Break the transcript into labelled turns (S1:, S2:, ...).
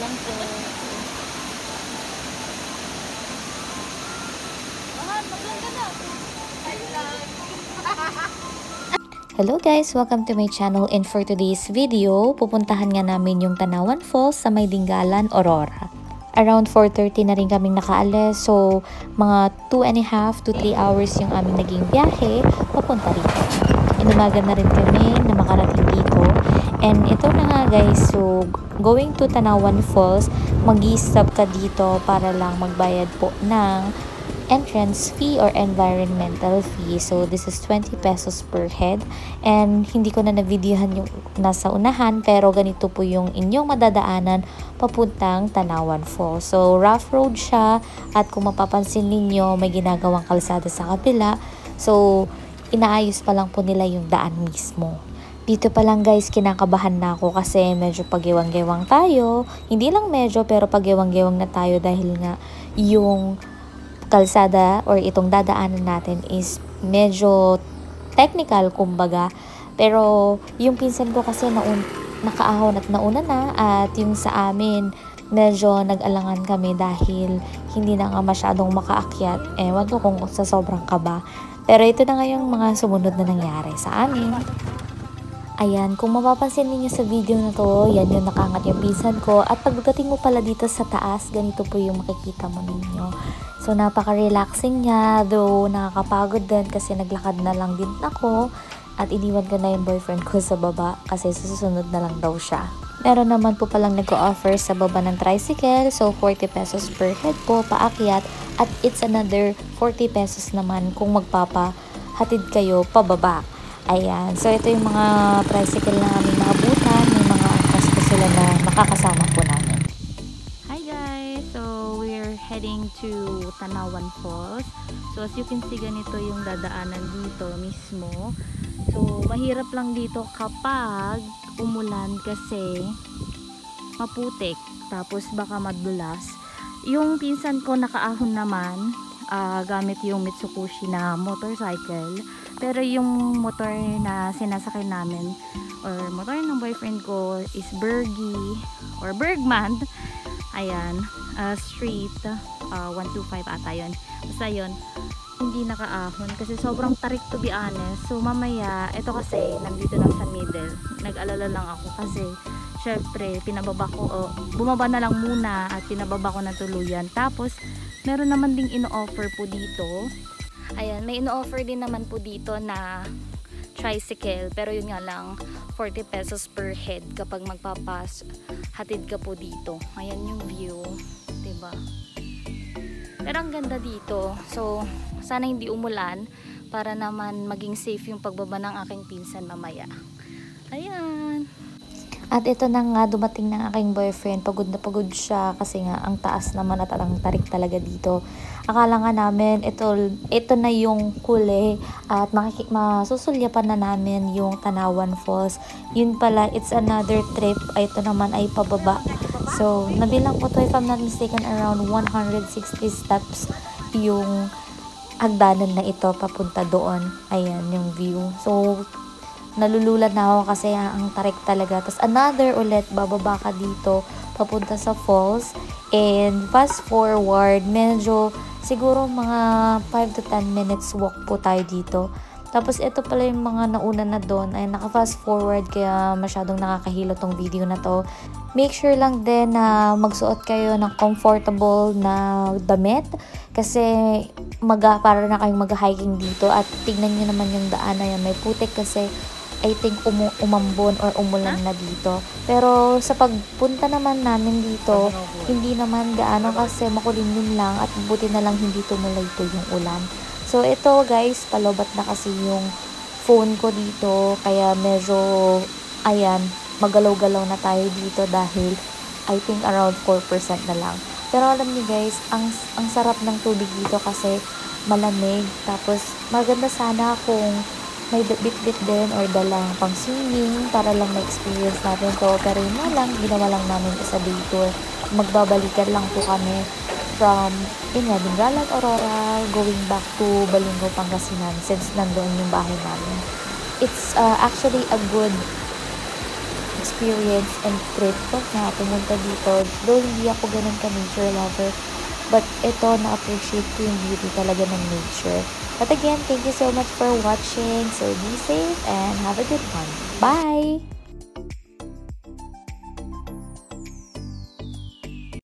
S1: lang po. Mahal, maganda na.
S2: Hello guys! Welcome to my channel, and for today's video, pupuntahan nga namin yung Tanawan Falls sa May Dingalan, Aurora. Around 4:30 na rin kaming nakaalis, so mga 2.5 to 3 hours yung aming naging biyahe papunta rito. Inumaga na rin kami na makarating dito, and ito na nga guys, so going to Tanawan Falls, mag-i-stop ka dito para lang magbayad po ng entrance fee or environmental fee. So this is 20 pesos per head, and hindi ko na na-videohan yung nasa unahan, pero ganito po yung inyong madadaanan papuntang Tanawan Falls. So rough road siya, at kung mapapansin ninyo may ginagawang kalsada sa kabila, so inaayos pa lang po nila yung daan mismo. Dito pa lang guys, kinakabahan na ako kasi medyo pagiwang-gewang tayo. Hindi lang medyo, pero pagiwang-gewang na tayo dahil nga yung kalsada or itong dadaanan natin is medyo technical kumbaga. Pero yung pinsan ko kasi nakaahon at nauna na, at yung sa amin medyo nag-alangan kami dahil hindi na nga masyadong makaakyat. Ewan ko kung sa sobrang kaba. Pero ito na nga yung mga sumunod na nangyari sa amin. Ayan, kung mapapansin niyo sa video na to, yan yung nakangat yung pinsan ko. At pagdating mo pala dito sa taas, ganito po yung makikita mo ninyo. So, napaka-relaxing niya, though nakakapagod din kasi naglakad na lang din ako. At iniwan ko na yung boyfriend ko sa baba kasi susunod na lang daw siya. Meron naman po palang nag-o-offer sa baba ng tricycle. So, 40 pesos per head po, paakyat. At it's another 40 pesos naman kung magpapahatid kayo pababa. Ayan. So, ito yung mga tricycle na aming naabutan. May mga angkas po sila na makakasama po namin.
S1: Hi guys! So, we're heading to Tanawan Falls. So, as you can see, ganito yung dadaanan dito mismo. So, mahirap lang dito kapag umulan kasi maputik. Tapos, baka madulas. Yung pinsan ko nakaahon naman, gamit yung Mitsubishi na motorcycle. Pero yung motor na sinasakay namin or motor ng boyfriend ko is Bergy or Bergman. Ayan, street 125 ata yun. Basta yun, hindi nakaahon kasi sobrang tarik, to be honest. So mamaya, ito kasi nandito lang sa middle. Nag-alala lang ako kasi syempre pinababa ko, bumaba na lang muna at pinababa ko na tuluyan. Tapos meron naman ding ino-offer po dito. Ayan, may ino-offer din naman po dito na tricycle, pero yun nga lang 40 pesos per head kapag hatid ka po dito. Ayan yung view, 'di ba? Pero ang ganda dito. So, sana hindi umulan para naman maging safe yung pagbaba ng aking pinsan mamaya. Ayan.
S2: At ito na nga, dumating ng aking boyfriend. Pagod na pagod siya kasi nga ang taas naman at ang tarik talaga dito. Akala nga namin ito na yung huli at masusulyapan na namin yung Tanawan Falls. Yun pala, it's another trip. Ito naman ay pababa. So, nabilang ko to, if I'm not mistaken, around 160 steps yung hagdanan na ito papunta doon. Ayan yung view. So, nalulula na ako kasi ang tarik talaga. Tapos another ulit, bababa ka dito papunta sa falls, and fast forward, medyo siguro mga 5 to 10 minutes walk po tayo dito. Tapos ito pala yung mga nauna na doon ay naka fast forward, kaya masyadong nakakahilo tong video na to. Make sure lang din na magsuot kayo ng comfortable na damit kasi para na kayong mag-hiking dito. At tignan nyo naman yung daan na yan, may putik kasi I think umambon or umulan na dito. Pero sa pagpunta naman namin dito, hindi naman gaano kasi makulimlim lang, at buti na lang hindi tumuloy-tuloy yung ulan. So ito guys, palobat na kasi yung phone ko dito, kaya medyo ayan, magalaw-galaw na tayo dito dahil I think around 4% na lang. Pero alam niyo guys, ang sarap ng tubig dito kasi malamig. Tapos maganda sana kung may bit-bit din or dalang pang swimming para lang ma-experience natin to. Pero yun na lang, ginawa lang namin sa day tour. Magbabalikan lang po kami from Dingalan, Aurora, going back to Balinggo, Pangasinan, since nandoon yung bahay namin. It's actually a good experience and trip ko na pumunta dito. Though hindi ako ganun ka-nature lover, but ito, na-appreciate ko yung beauty talaga ng nature. But again, thank you so much for watching. So be safe and have a good one. Bye!